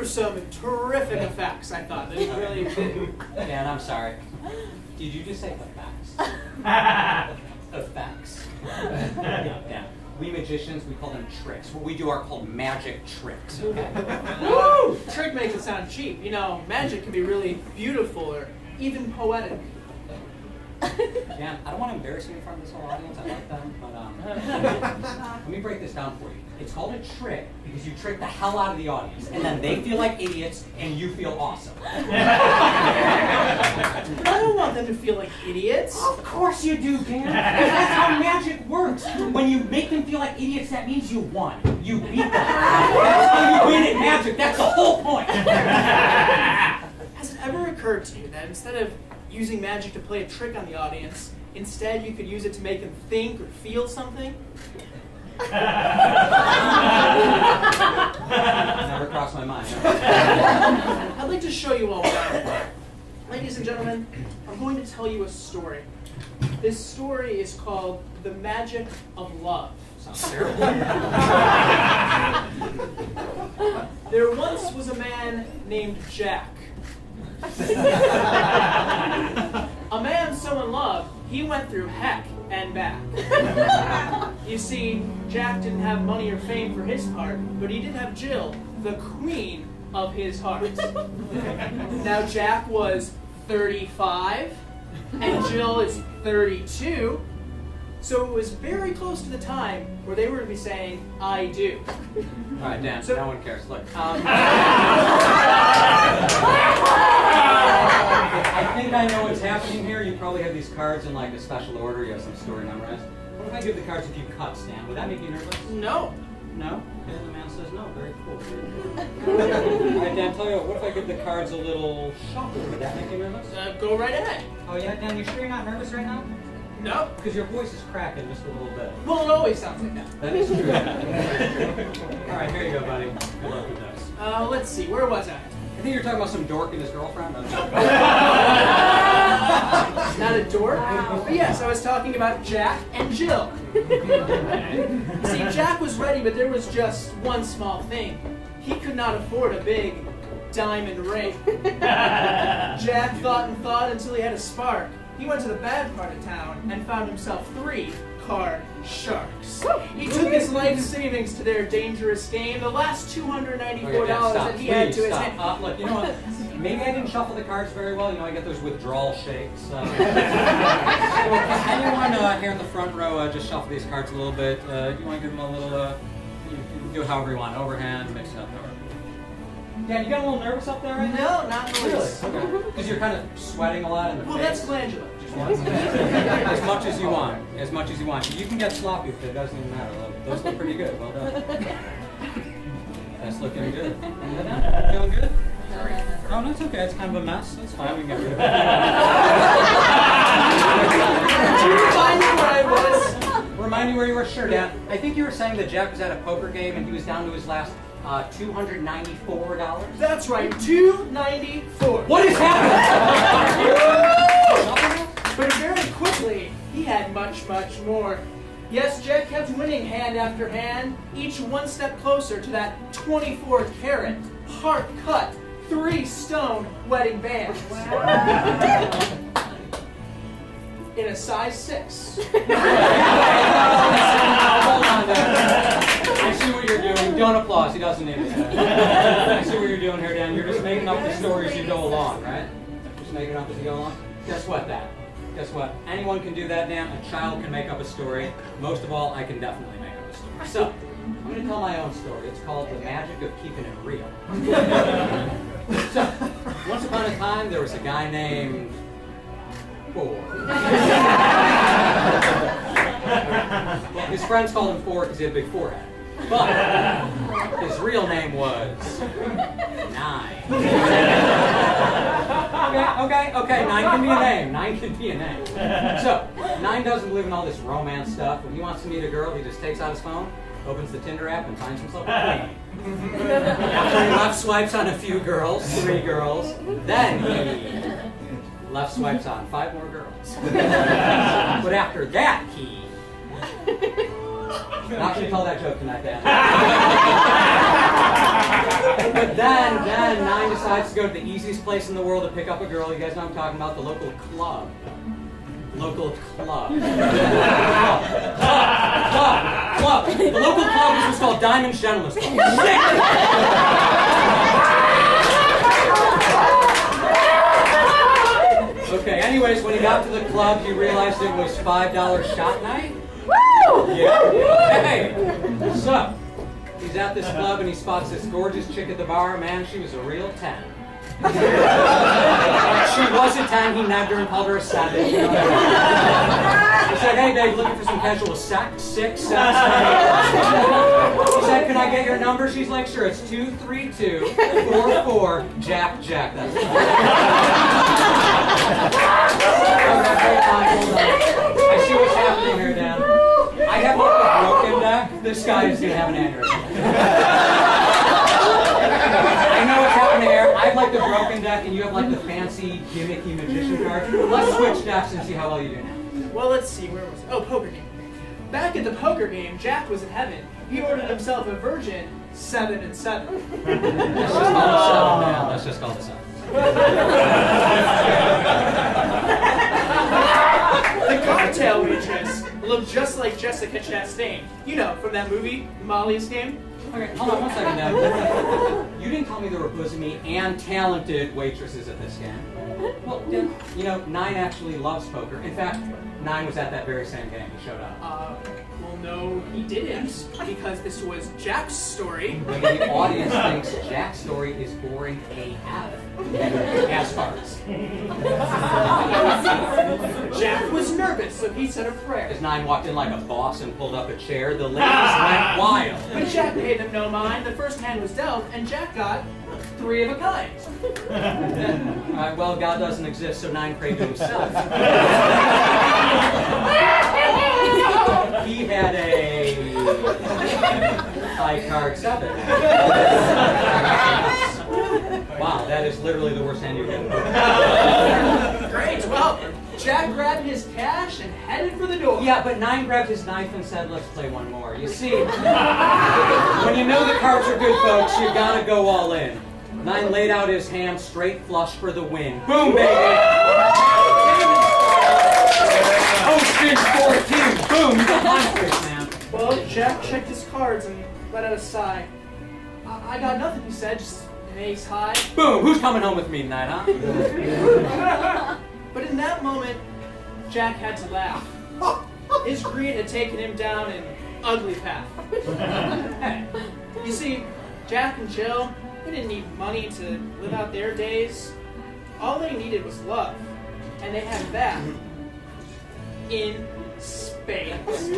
some terrific effects, I thought. They really did. Dan, I'm sorry. Did you just say effects? Effects. Yeah. We magicians, we call them tricks. What we do are called magic tricks, okay? Woo! Trick makes it sound cheap. You know, magic can be really beautiful or even poetic. Dan, I don't want to embarrass you in front of this whole audience. I like them, but let me break this down for you. It's called a trick because you trick the hell out of the audience, and then they feel like idiots, and you feel awesome. I don't want them to feel like idiots. Of course you do, Dan. That's how magic works. When you make them feel like idiots, that means you won. You beat them. That's how you win at magic. That's the whole point. Has it ever occurred to you that instead of using magic to play a trick on the audience, instead you could use it to make them think or feel something? Never crossed my mind. I'd like to show you all that. Ladies and gentlemen, I'm going to tell you a story. This story is called The Magic of Love. Sounds terrible. There once was a man named Jack. A man so in love, he went through heck and back. You see, Jack didn't have money or fame for his part, but he did have Jill, the queen of his heart. Now Jack was 35, and Jill is 32, so it was very close to the time where they were to be saying, I do. All right, Dan, So- no one cares. Look. I think I know what's happening here. You probably have these cards in like a special order. You have some story memorized. What if I give the cards a few cuts, Dan? Would that make you nervous? No. No? Okay, the man says no. Very cool. Very cool. All right, Dan, tell you what if I give the cards a little shuffle? Would that make you nervous? Go right ahead. Oh, yeah, Dan, you sure you're not nervous right now? No. Because your voice is cracking just a little bit. Well, it always sounds like that. That is true. All right, here you go, buddy. Good luck with this. Let's see, where was I? I think you're talking about some dork and his girlfriend. Not a dork? But yes, I was talking about Jack and Jill. See, Jack was ready, but there was just one small thing. He could not afford a big diamond ring. Jack thought and thought until he had a spark. He went to the bad part of town and found himself 3 card sharks. He took his life savings to their dangerous game, the last $294 that he had to his hand. Look, you know what? Maybe I didn't shuffle the cards very well. You know, I get those withdrawal shakes. So anyone here in the front row, just shuffle these cards a little bit. You want to give them a little, you can do it however you want. Overhand, mix it up. Yeah, you got a little nervous up there right now? No, not really. Okay. Because you're kind of sweating a lot in the Well, face. that's glandular. As much as you want. As much as you want. You can get sloppy if it doesn't even matter. Those look pretty good. Well done. That's looking good. Feeling good? Oh, no, it's okay. It's kind of a mess. That's fine. We can get rid of it. Do you remind me where I was? Remind me where you were? Sure, Dan. I think you were saying that Jack was at a poker game and he was down to his last $294. That's right, $294. What is happening? But very quickly, he had much, much more. Yes, Jack kept winning hand after hand, each one step closer to that 24 karat, heart-cut, 3-stone wedding band. In a size 6. Hold on there. I see what you're doing. Don't applause. He doesn't need it. I see what you're doing here, Dan. You're just making up the stories as you go along, right? Just making up as you go along. Guess what, Dan? Guess what? Anyone can do that, Dan. A child can make up a story. Most of all, I can definitely make up a story. So, I'm going to tell my own story. It's called The Magic of Keeping It Real. So, once upon a time, there was a guy named... His friends called him Four because he had a big forehead. But his real name was 9. Okay. 9 can be a name. 9 can be a name. So, 9 doesn't believe in all this romance stuff. When he wants to meet a girl, he just takes out his phone, opens the Tinder app, and finds himself a queen. After he left swipes on a few girls, 3 girls, then he left swipes on 5 more girls. But after that, he... Not going to tell that joke tonight, Dan. But then Nine decides to go to the easiest place in the world to pick up a girl. You guys know what I'm talking about, the local club. Local club. Club. The local club is what's called Diamond Gentlemen's Club. Okay, anyways, when he got to the club, he realized it was $5 shot night. Woo! Yeah. Hey, so he's at this club and he spots this gorgeous chick at the bar. Man, she was a real 10. She was a 10, he nabbed her and called her a 7. He said, hey babe, looking for some casual sex? 6, 7, 8. He said, can I get your number? She's like, sure, it's 232-44 Jack. That's it. I see what's happening here, Dan. I have like a broken deck. This guy is going to have an aneurysm. I know what's happening here. I have like the broken deck and you have like the fancy gimmicky magician card. Let's switch decks and see how well you do now. Well, let's see, where was it? Oh, poker game. Back at the poker game, Jack was in heaven. He ordered himself a virgin 7 and 7. Let's just call it 7 now. Let's just call it 7. The cocktail waitress looked just like Jessica Chastain. You know, from that movie, Molly's Game. Okay, hold on 1 second now. You didn't tell me there were bosomy and talented waitresses at this game. Well, then, you know, Nine actually loves poker. In fact, Nine was at that very same game. He showed up. Well, no, he didn't, because this was Jack's story. Maybe the audience thinks Jack's story is boring AF. As cards. Jack was nervous, so he said a prayer. As Nine walked in like a boss and pulled up a chair, the ladies went wild. But Jack paid them no mind. The first hand was dealt, and Jack got 3 of a kind. Well, God doesn't exist, so Nine prayed to himself. He had a high card 7. Wow, that is literally the worst hand you can put. Great. Well, Jack grabbed his cash and headed for the door. Yeah, but Nine grabbed his knife and said, let's play one more. You see, when you know the cards are good, folks, you gotta go all in. Nine laid out his hand straight flush for the win. Boom, baby! Ocean 14! Boom, you got my face, man. Well, Jack checked his cards and let out a sigh. I got nothing, he said, just an ace high. Boom, who's coming home with me tonight, huh? But in that moment, Jack had to laugh. His greed had taken him down an ugly path. Hey, you see, Jack and Jill, they didn't need money to live out their days. All they needed was love. And they had that in spades.